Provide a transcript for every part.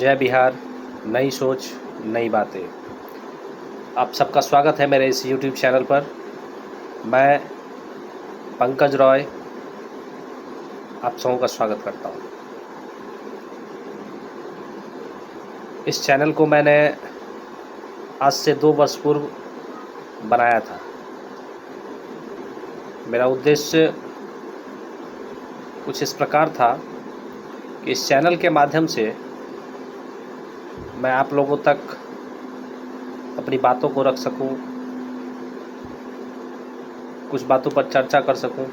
जय बिहार, नई सोच नई बातें। आप सबका स्वागत है मेरे इस YouTube चैनल पर। मैं पंकज रॉय आप सबों का स्वागत करता हूँ। इस चैनल को मैंने आज से 2 वर्ष पूर्व बनाया था। मेरा उद्देश्य कुछ इस प्रकार था कि इस चैनल के माध्यम से मैं आप लोगों तक अपनी बातों को रख सकूं, कुछ बातों पर चर्चा कर सकूं,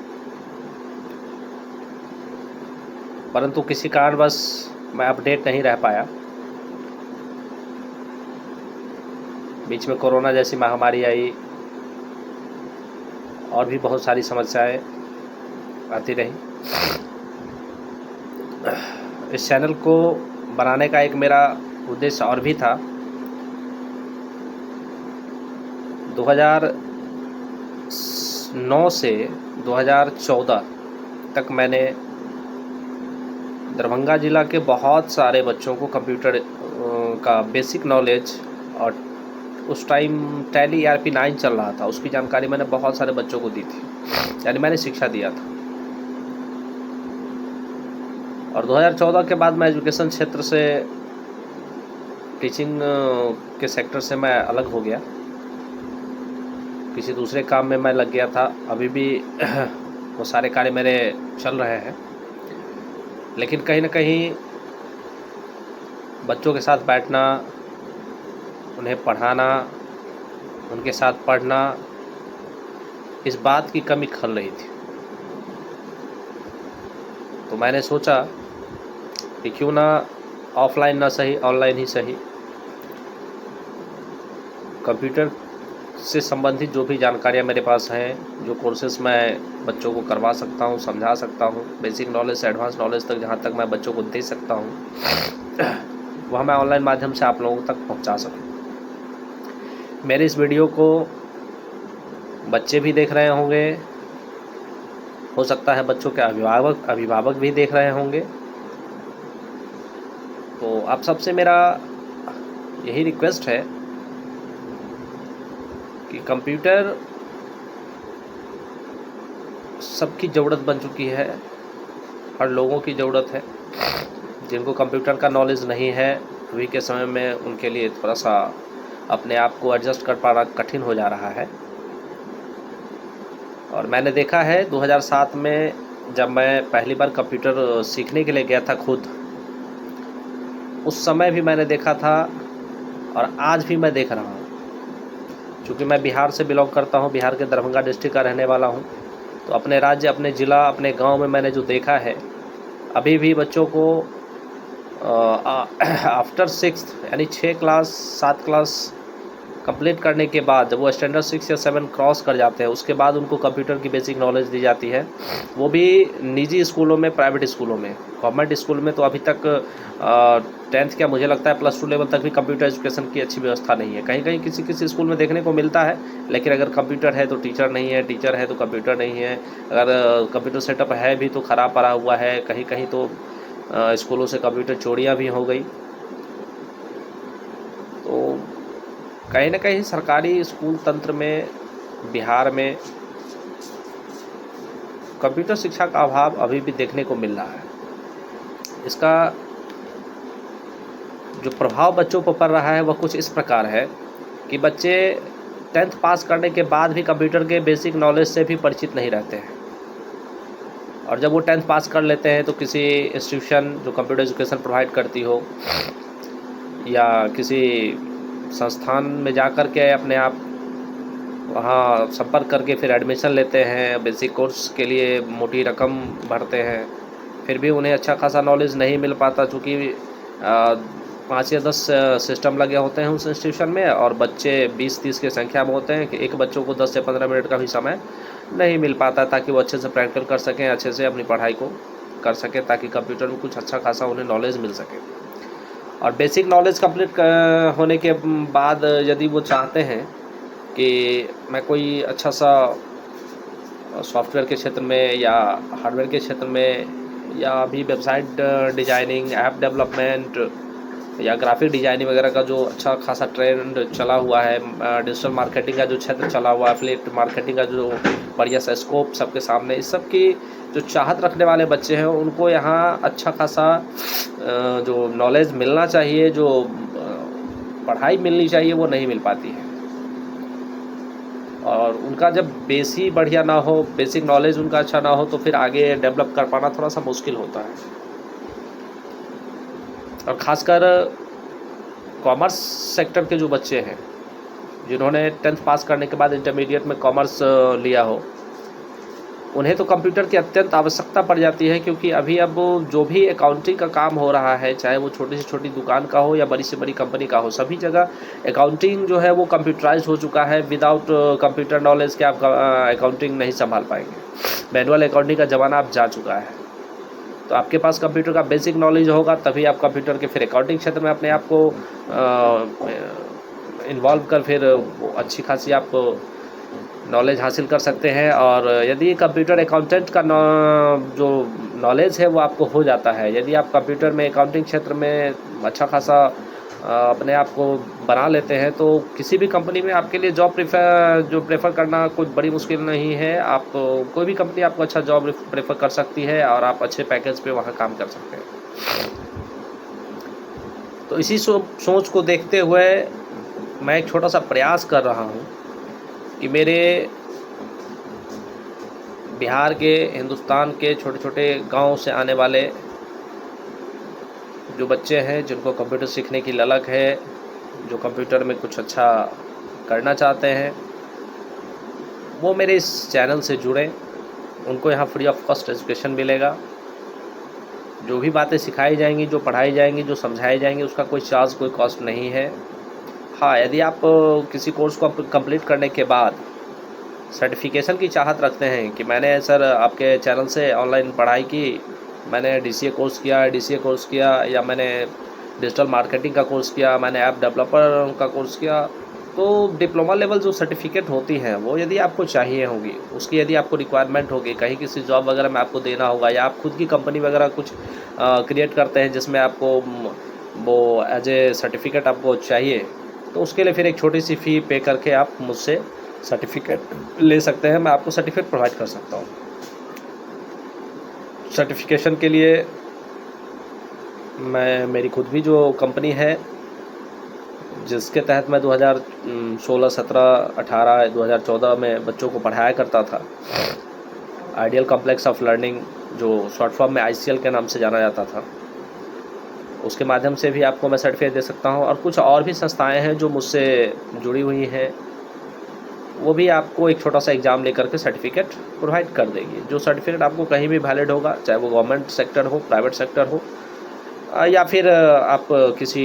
परंतु किसी कारणवश मैं अपडेट नहीं रह पाया। बीच में कोरोना जैसी महामारी आई और भी बहुत सारी समस्याएं आती रही। इस चैनल को बनाने का एक मेरा उद्देश्य और भी था। 2009 से 2014 तक मैंने दरभंगा ज़िला के बहुत सारे बच्चों को कंप्यूटर का बेसिक नॉलेज, और उस टाइम टैली ERP 9 चल रहा था, उसकी जानकारी मैंने बहुत सारे बच्चों को दी थी, यानी मैंने शिक्षा दिया था। और 2014 के बाद मैं एजुकेशन क्षेत्र से, टीचिंग के सेक्टर से मैं अलग हो गया, किसी दूसरे काम में मैं लग गया था। अभी भी वो सारे कार्य मेरे चल रहे हैं, लेकिन कहीं ना कहीं बच्चों के साथ बैठना, उन्हें पढ़ाना, उनके साथ पढ़ना, इस बात की कमी खल रही थी। तो मैंने सोचा कि क्यों ना ऑफलाइन ना सही, ऑनलाइन ही सही, कंप्यूटर से संबंधित जो भी जानकारियाँ मेरे पास हैं, जो कोर्सेस मैं बच्चों को करवा सकता हूँ, समझा सकता हूँ, बेसिक नॉलेज से एडवांस नॉलेज तक जहाँ तक मैं बच्चों को दे सकता हूँ, वह मैं ऑनलाइन माध्यम से आप लोगों तक पहुँचा सकूँ। मेरे इस वीडियो को बच्चे भी देख रहे होंगे, हो सकता है बच्चों के अभिभावक भी देख रहे होंगे। तो आप सबसे मेरा यही रिक्वेस्ट है कि कंप्यूटर सबकी ज़रूरत बन चुकी है, हर लोगों की ज़रूरत है। जिनको कंप्यूटर का नॉलेज नहीं है, अभी के समय में उनके लिए थोड़ा सा अपने आप को एडजस्ट कर पाना कठिन हो जा रहा है। और मैंने देखा है 2007 में जब मैं पहली बार कंप्यूटर सीखने के लिए गया था खुद, उस समय भी मैंने देखा था और आज भी मैं देख रहा हूँ। चूँकि मैं बिहार से बिलोंग करता हूँ, बिहार के दरभंगा डिस्ट्रिक्ट का रहने वाला हूँ, तो अपने राज्य, अपने ज़िला, अपने गांव में मैंने जो देखा है, अभी भी बच्चों को आफ्टर 6th यानी 6 क्लास 7 क्लास कंप्लीट करने के बाद, जब वो स्टैंडर्ड 6 या 7 क्रॉस कर जाते हैं, उसके बाद उनको कंप्यूटर की बेसिक नॉलेज दी जाती है। वो भी निजी स्कूलों में, प्राइवेट स्कूलों में। गवर्नमेंट स्कूल में तो अभी तक 10th क्या, मुझे लगता है +2 लेवल तक भी कंप्यूटर एजुकेशन की अच्छी व्यवस्था नहीं है। कहीं कहीं किसी किसी स्कूल में देखने को मिलता है, लेकिन अगर कंप्यूटर है तो टीचर नहीं है, टीचर है तो कंप्यूटर नहीं है। अगर कंप्यूटर सेटअप है भी तो ख़राब पड़ा हुआ है। कहीं कहीं तो स्कूलों से कंप्यूटर चोरियाँ भी हो गई। तो कहीं ना कहीं सरकारी स्कूल तंत्र में, बिहार में कंप्यूटर शिक्षा का अभाव अभी भी देखने को मिल रहा है। इसका जो प्रभाव बच्चों पर पड़ रहा है वह कुछ इस प्रकार है कि बच्चे 10th पास करने के बाद भी कंप्यूटर के बेसिक नॉलेज से भी परिचित नहीं रहते हैं। और जब वो 10th पास कर लेते हैं तो किसी इंस्टीट्यूशन जो कंप्यूटर एजुकेशन प्रोवाइड करती हो, या किसी संस्थान में जा कर के अपने आप वहाँ संपर्क करके फिर एडमिशन लेते हैं। बेसिक कोर्स के लिए मोटी रकम भरते हैं, फिर भी उन्हें अच्छा खासा नॉलेज नहीं मिल पाता, चूँकि 5 या 10 सिस्टम लगे होते हैं उस इंस्टीट्यूशन में, और बच्चे 20-30 की संख्या में होते हैं कि एक बच्चों को 10 से 15 मिनट का भी समय नहीं मिल पाता ताकि वो अच्छे से प्रैक्टिकल कर सकें, अच्छे से अपनी पढ़ाई को कर सकें, ताकि कंप्यूटर में कुछ अच्छा खासा उन्हें नॉलेज मिल सके। और बेसिक नॉलेज कंप्लीट होने के बाद यदि वो चाहते हैं कि मैं कोई अच्छा सा सॉफ्टवेयर के क्षेत्र में या हार्डवेयर के क्षेत्र में, या अभी वेबसाइट डिजाइनिंग, ऐप डेवलपमेंट, या ग्राफिक डिजाइनिंग वगैरह का जो अच्छा खासा ट्रेंड चला हुआ है, डिजिटल मार्केटिंग का जो क्षेत्र चला हुआ है, एफिलिएट मार्केटिंग का जो बढ़िया सा स्कोप सबके सामने, इस सब की जो चाहत रखने वाले बच्चे हैं उनको यहाँ अच्छा खासा जो नॉलेज मिलना चाहिए, जो पढ़ाई मिलनी चाहिए वो नहीं मिल पाती है। और उनका जब बेस ही बढ़िया ना हो, बेसिक नॉलेज उनका अच्छा ना हो, तो फिर आगे डेवलप कर पाना थोड़ा सा मुश्किल होता है। और ख़ासकर कॉमर्स सेक्टर के जो बच्चे हैं जिन्होंने 10th पास करने के बाद इंटरमीडिएट में कॉमर्स लिया हो, उन्हें तो कंप्यूटर की अत्यंत आवश्यकता पड़ जाती है, क्योंकि अभी अब जो भी अकाउंटिंग का काम हो रहा है, चाहे वो छोटी से छोटी दुकान का हो या बड़ी से बड़ी कंपनी का हो, सभी जगह अकाउंटिंग जो है वो कंप्यूटराइज हो चुका है। विदाउट कंप्यूटर नॉलेज के आप अकाउंटिंग नहीं संभाल पाएंगे। मैनुअल अकाउंटिंग का ज़माना अब जा चुका है। तो आपके पास कंप्यूटर का बेसिक नॉलेज होगा तभी आप कंप्यूटर के फिर अकाउंटिंग क्षेत्र में अपने आप को इन्वॉल्व कर फिर अच्छी खासी आप नॉलेज हासिल कर सकते हैं। और यदि कंप्यूटर अकाउंटेंट का जो नॉलेज है वो आपको हो जाता है, यदि आप कंप्यूटर में अकाउंटिंग क्षेत्र में अच्छा खासा अपने आप को बना लेते हैं, तो किसी भी कंपनी में आपके लिए जॉब प्रेफर करना कोई बड़ी मुश्किल नहीं है। आप कोई भी कंपनी आपको अच्छा जॉब प्रेफर कर सकती है और आप अच्छे पैकेज पे वहाँ काम कर सकते हैं। तो इसी सोच को देखते हुए मैं एक छोटा सा प्रयास कर रहा हूँ कि मेरे बिहार के, हिंदुस्तान के छोटे छोटे गांव से आने वाले जो बच्चे हैं जिनको कंप्यूटर सीखने की ललक है, जो कंप्यूटर में कुछ अच्छा करना चाहते हैं, वो मेरे इस चैनल से जुड़ें। उनको यहाँ फ्री ऑफ कॉस्ट एजुकेशन मिलेगा। जो भी बातें सिखाई जाएंगी, जो पढ़ाई जाएंगी, जो समझाई जाएंगी, उसका कोई चार्ज, कोई कॉस्ट नहीं है। हाँ, यदि आप किसी कोर्स को कंप्लीट करने के बाद सर्टिफिकेशन की चाहत रखते हैं कि मैंने सर आपके चैनल से ऑनलाइन पढ़ाई की, मैंने DCA कोर्स किया या मैंने डिजिटल मार्केटिंग का कोर्स किया, मैंने ऐप डेवलपर का कोर्स किया, तो डिप्लोमा लेवल जो सर्टिफिकेट होती हैं वो यदि आपको चाहिए होगी, उसकी यदि आपको रिक्वायरमेंट होगी, कहीं किसी जॉब वगैरह में आपको देना होगा, या आप खुद की कंपनी वगैरह कुछ क्रिएट करते हैं जिसमें आपको वो एज ए सर्टिफिकेट आपको चाहिए, तो उसके लिए फिर एक छोटी सी फ़ी पे करके आप मुझसे सर्टिफिकेट ले सकते हैं। मैं आपको सर्टिफिकेट प्रोवाइड कर सकता हूँ। सर्टिफिकेशन के लिए मेरी खुद भी जो कंपनी है जिसके तहत मैं 2016, 17, 18, 2014 में बच्चों को पढ़ाया करता था, आइडियल कॉम्प्लेक्स ऑफ लर्निंग, जो शॉर्ट फॉर्म में ICL के नाम से जाना जाता था, उसके माध्यम से भी आपको मैं सर्टिफिकेट दे सकता हूं। और कुछ और भी संस्थाएं हैं जो मुझसे जुड़ी हुई हैं, वो भी आपको एक छोटा सा एग्ज़ाम लेकर के सर्टिफिकेट प्रोवाइड कर देगी। जो सर्टिफिकेट आपको कहीं भी वैलिड होगा, चाहे वो गवर्नमेंट सेक्टर हो, प्राइवेट सेक्टर हो, या फिर आप किसी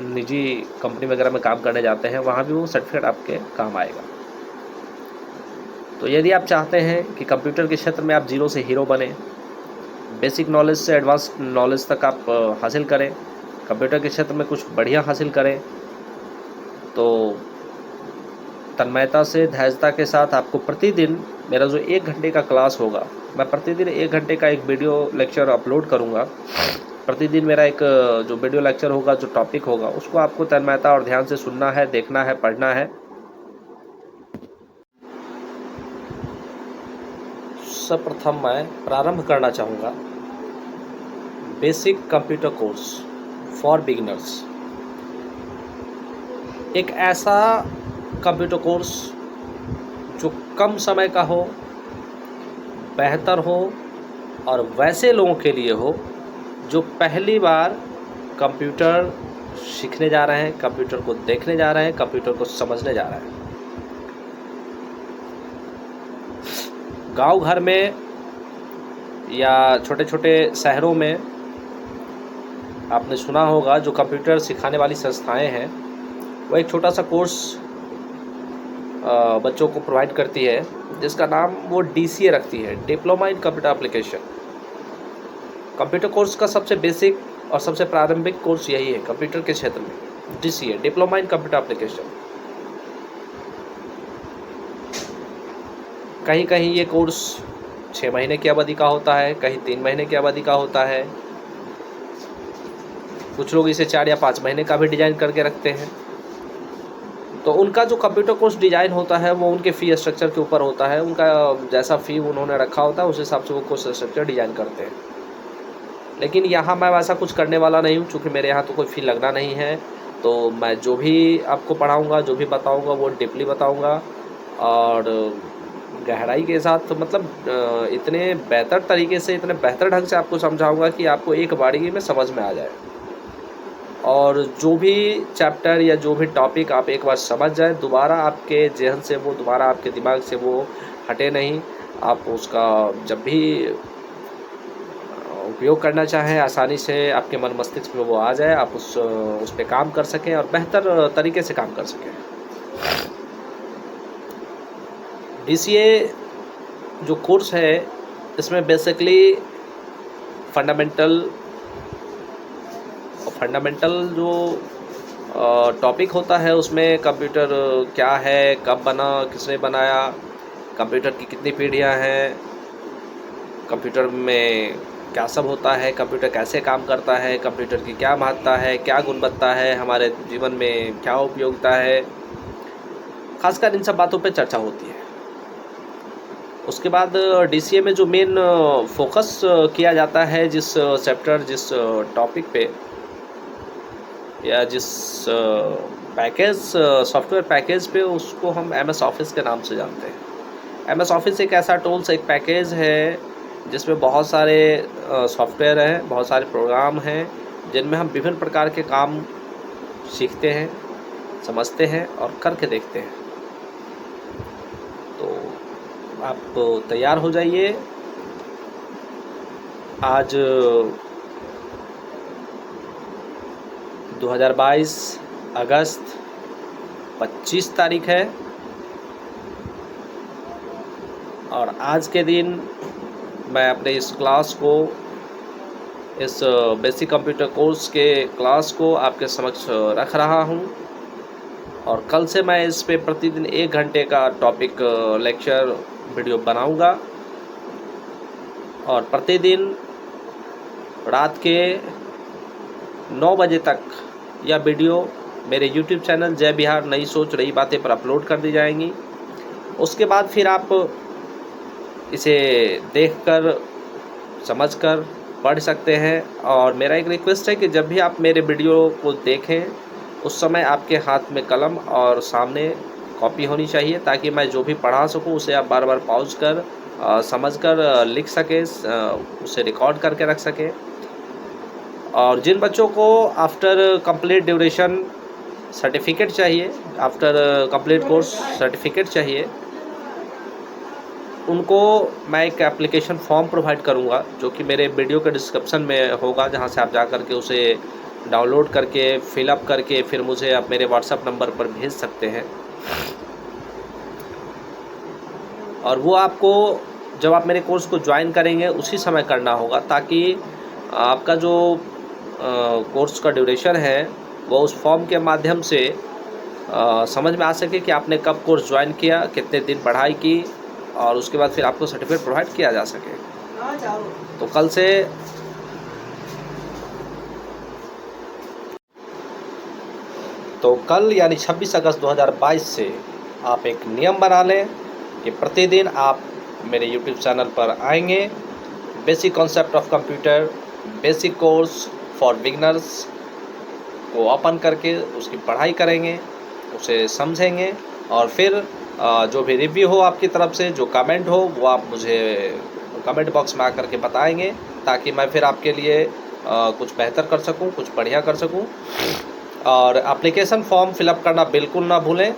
निजी कंपनी वगैरह में काम करने जाते हैं, वहाँ भी वो सर्टिफिकेट आपके काम आएगा। तो यदि आप चाहते हैं कि कंप्यूटर के क्षेत्र में आप जीरो से हीरो बने, बेसिक नॉलेज से एडवांस नॉलेज तक आप हासिल करें, कंप्यूटर के क्षेत्र में कुछ बढ़िया हासिल करें, तो तन्मयता से, धैर्यता के साथ आपको प्रतिदिन मेरा जो 1 घंटे का क्लास होगा, मैं प्रतिदिन 1 घंटे का एक वीडियो लेक्चर अपलोड करूँगा। प्रतिदिन मेरा एक जो वीडियो लेक्चर होगा, जो टॉपिक होगा, उसको आपको तन्मयता और ध्यान से सुनना है, देखना है, पढ़ना है। सर्वप्रथम मैं प्रारंभ करना चाहूँगा basic computer course for beginners. एक ऐसा कंप्यूटर कोर्स जो कम समय का हो, बेहतर हो और वैसे लोगों के लिए हो जो पहली बार कंप्यूटर सीखने जा रहे हैं, कंप्यूटर को देखने जा रहे हैं, कंप्यूटर को समझने जा रहे हैं। गांव घर में या छोटे छोटे शहरों में आपने सुना होगा जो कंप्यूटर सिखाने वाली संस्थाएं हैं, वो एक छोटा सा कोर्स बच्चों को प्रोवाइड करती है, जिसका नाम वो DCA रखती है, diploma in computer application. Computer course का सबसे बेसिक और सबसे प्रारंभिक कोर्स यही है कंप्यूटर के क्षेत्र में, DCA, diploma in computer application. कहीं कहीं ये कोर्स 6 महीने की अवधि का होता है, कहीं 3 महीने की अवधि का होता है। कुछ लोग इसे 4 या 5 महीने का भी डिज़ाइन करके रखते हैं। तो उनका जो कंप्यूटर कोर्स डिज़ाइन होता है वो उनके फ़ी स्ट्रक्चर के ऊपर होता है। उनका जैसा फ़ी उन्होंने रखा होता है उस हिसाब से वो कोर्स स्ट्रक्चर डिज़ाइन करते हैं। लेकिन यहाँ मैं वैसा कुछ करने वाला नहीं हूँ, चूँकि मेरे यहाँ तो कोई फ़ी लगना नहीं है। तो मैं जो भी आपको पढ़ाऊँगा, जो भी बताऊँगा वो डीपली बताऊँगा और गहराई के साथ, मतलब इतने बेहतर तरीके से, इतने बेहतर ढंग से आपको समझाऊँगा कि आपको एक बारीकी में समझ में आ जाए। और जो भी चैप्टर या जो भी टॉपिक आप एक बार समझ जाए, दोबारा आपके ज़हन से वो, दोबारा आपके दिमाग से वो हटे नहीं। आप उसका जब भी उपयोग करना चाहें, आसानी से आपके मन मस्तिष्क में वो आ जाए, आप उस पे काम कर सकें और बेहतर तरीके से काम कर सकें। DCA जो कोर्स है इसमें बेसिकली फंडामेंटल जो टॉपिक होता है उसमें कंप्यूटर क्या है, कब बना, किसने बनाया, कंप्यूटर की कितनी पीढ़ियाँ हैं, कंप्यूटर में क्या सब होता है, कंप्यूटर कैसे काम करता है, कंप्यूटर की क्या महत्ता है, क्या गुणवत्ता है, हमारे जीवन में क्या उपयोगिता है, खासकर इन सब बातों पे चर्चा होती है। उसके बाद DCA में जो मेन फोकस किया जाता है, जिस चैप्टर, जिस टॉपिक पे या जिस पैकेज, सॉफ्टवेयर पैकेज पे, उसको हम MS ऑफिस के नाम से जानते हैं। MS ऑफिस एक ऐसा टूल्स, एक पैकेज है जिसमें बहुत सारे सॉफ्टवेयर हैं, बहुत सारे प्रोग्राम हैं जिनमें हम विभिन्न प्रकार के काम सीखते हैं, समझते हैं और करके देखते हैं। तो आप तैयार हो जाइए। आज 2022 अगस्त 25 तारीख है और आज के दिन मैं अपने इस क्लास को, इस बेसिक कंप्यूटर कोर्स के क्लास को आपके समक्ष रख रहा हूं और कल से मैं इस पे प्रतिदिन 1 घंटे का टॉपिक लेक्चर वीडियो बनाऊंगा और प्रतिदिन रात के 9 बजे तक यह वीडियो मेरे YouTube चैनल जय बिहार नई सोच नई बातें पर अपलोड कर दी जाएंगी। उसके बाद फिर आप इसे देखकर, समझकर पढ़ सकते हैं। और मेरा एक रिक्वेस्ट है कि जब भी आप मेरे वीडियो को देखें उस समय आपके हाथ में कलम और सामने कॉपी होनी चाहिए, ताकि मैं जो भी पढ़ा सकूं उसे आप बार बार पॉज कर समझ कर लिख सकें, उसे रिकॉर्ड करके रख सकें। और जिन बच्चों को आफ्टर कंप्लीट ड्यूरेशन सर्टिफिकेट चाहिए, आफ्टर कंप्लीट कोर्स सर्टिफिकेट चाहिए, उनको मैं एक एप्लीकेशन फॉर्म प्रोवाइड करूंगा जो कि मेरे वीडियो के डिस्क्रिप्शन में होगा, जहां से आप जा कर के उसे डाउनलोड करके, फिलअप करके फिर मुझे आप मेरे व्हाट्सएप नंबर पर भेज सकते हैं। और वो आपको जब आप मेरे कोर्स को ज्वाइन करेंगे उसी समय करना होगा, ताकि आपका जो कोर्स का ड्यूरेशन है वो उस फॉर्म के माध्यम से समझ में आ सके कि आपने कब कोर्स ज्वाइन किया, कितने दिन पढ़ाई की, और उसके बाद फिर आपको सर्टिफिकेट प्रोवाइड किया जा सके। तो कल यानी 26 अगस्त 2022 से आप एक नियम बना लें कि प्रतिदिन आप मेरे YouTube चैनल पर आएंगे, basic concept of computer, basic course for beginners को ओपन करके उसकी पढ़ाई करेंगे, उसे समझेंगे और फिर जो भी रिव्यू हो आपकी तरफ से, जो कमेंट हो, वो आप मुझे कमेंट बॉक्स में आकर के बताएंगे, ताकि मैं फिर आपके लिए कुछ बेहतर कर सकूं, कुछ बढ़िया कर सकूं। और एप्लीकेशन फॉर्म फिलअप करना बिल्कुल ना भूलें,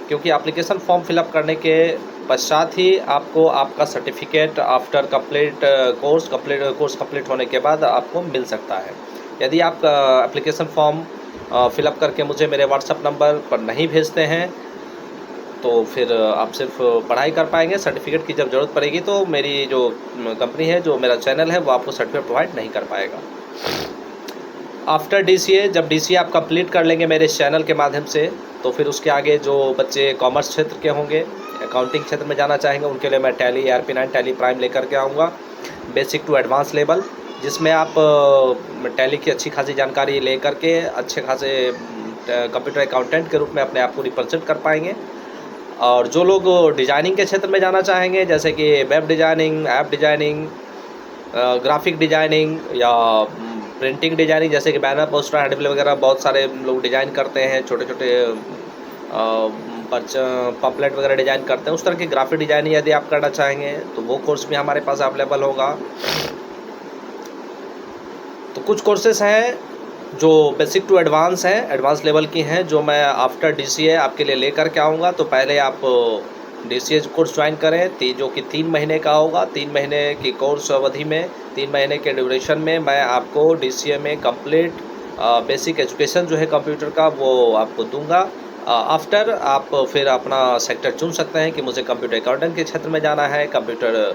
क्योंकि एप्लीकेशन फॉर्म फिलअप करने के पश्चात ही आपको आपका सर्टिफिकेट आफ्टर कोर्स कंप्लीट होने के बाद आपको मिल सकता है। यदि आप एप्लीकेशन फॉर्म फिलअप करके मुझे मेरे व्हाट्सएप नंबर पर नहीं भेजते हैं तो फिर आप सिर्फ पढ़ाई कर पाएंगे। सर्टिफिकेट की जब ज़रूरत पड़ेगी तो मेरी जो कंपनी है, जो मेरा चैनल है, वो आपको सर्टिफिकेट प्रोवाइड नहीं कर पाएगा। आफ्टर DCA, जब DCA आप कंप्लीट कर लेंगे मेरे इस चैनल के माध्यम से, तो फिर उसके आगे जो बच्चे कॉमर्स क्षेत्र के होंगे, अकाउंटिंग क्षेत्र में जाना चाहेंगे, उनके लिए मैं टैली, ERP9, टैली प्राइम लेकर के आऊँगा, बेसिक टू एडवांस लेवल, जिसमें आप टैली की अच्छी खासी जानकारी ले करके अच्छे खासे कंप्यूटर अकाउंटेंट के रूप में अपने आप को रिप्रेजेंट कर पाएंगे। और जो लोग डिज़ाइनिंग के क्षेत्र में जाना चाहेंगे, जैसे कि web designing, app designing, graphic designing या प्रिंटिंग डिज़ाइनिंग, जैसे कि बैनर, पोस्टर, हैंडबिल वगैरह बहुत सारे लोग डिज़ाइन करते हैं, छोटे छोटे पम्पलेट वगैरह डिज़ाइन करते हैं, उस तरह की ग्राफिक डिज़ाइनिंग यदि आप करना चाहेंगे तो वो कोर्स भी हमारे पास अवेलेबल होगा। तो कुछ कोर्सेस हैं जो बेसिक टू एडवांस हैं, एडवांस लेवल की हैं, जो मैं आफ्टर DCA आपके लिए लेकर के आऊँगा। तो पहले आप DCA कोर्स ज्वाइन करें, जो कि 3 महीने का होगा। 3 महीने की कोर्स अवधि में, 3 महीने के ड्यूरेशन में मैं आपको DCA में कंप्लीट बेसिक एजुकेशन जो है कंप्यूटर का वो आपको दूंगा। आफ्टर आप फिर अपना सेक्टर चुन सकते हैं कि मुझे कंप्यूटर अकाउंटेंट के क्षेत्र में जाना है, कंप्यूटर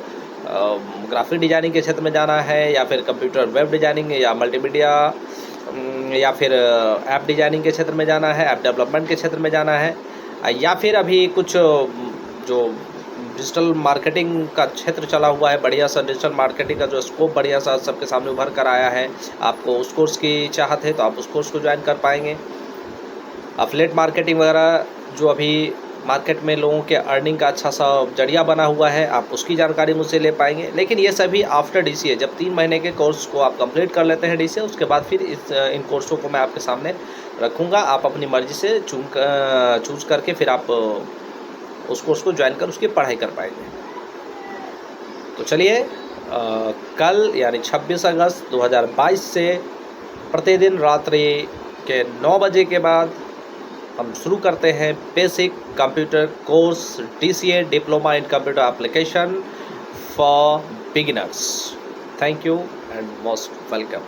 ग्राफिक डिज़ाइनिंग के क्षेत्र में जाना है, या फिर कंप्यूटर वेब डिज़ाइनिंग या मल्टीमीडिया, या फिर ऐप डिज़ाइनिंग के क्षेत्र में जाना है, ऐप डेवलपमेंट के क्षेत्र में जाना है, या फिर अभी कुछ जो डिजिटल मार्केटिंग का क्षेत्र चला हुआ है, बढ़िया सा डिजिटल मार्केटिंग का जो स्कोप बढ़िया सा सबके सामने उभर कर आया है, आपको उस कोर्स की चाहत है तो आप उस कोर्स को ज्वाइन कर पाएंगे। अफिलिएट मार्केटिंग वगैरह जो अभी मार्केट में लोगों के अर्निंग का अच्छा सा जरिया बना हुआ है, आप उसकी जानकारी मुझसे ले पाएंगे। लेकिन ये सभी आफ्टर DCA, जब 3 महीने के कोर्स को आप कंप्लीट कर लेते हैं DCA, उसके बाद फिर इन कोर्सों को मैं आपके सामने रखूँगा। आप अपनी मर्ज़ी से चूज़ करके फिर आप उस कोर्स को ज्वाइन कर उसकी पढ़ाई कर पाएंगे। तो चलिए, कल यानी 26 अगस्त 2022 से प्रतिदिन रात्रि के 9 बजे के बाद हम शुरू करते हैं basic computer course DCA, diploma in computer application for beginners. Thank you and most welcome.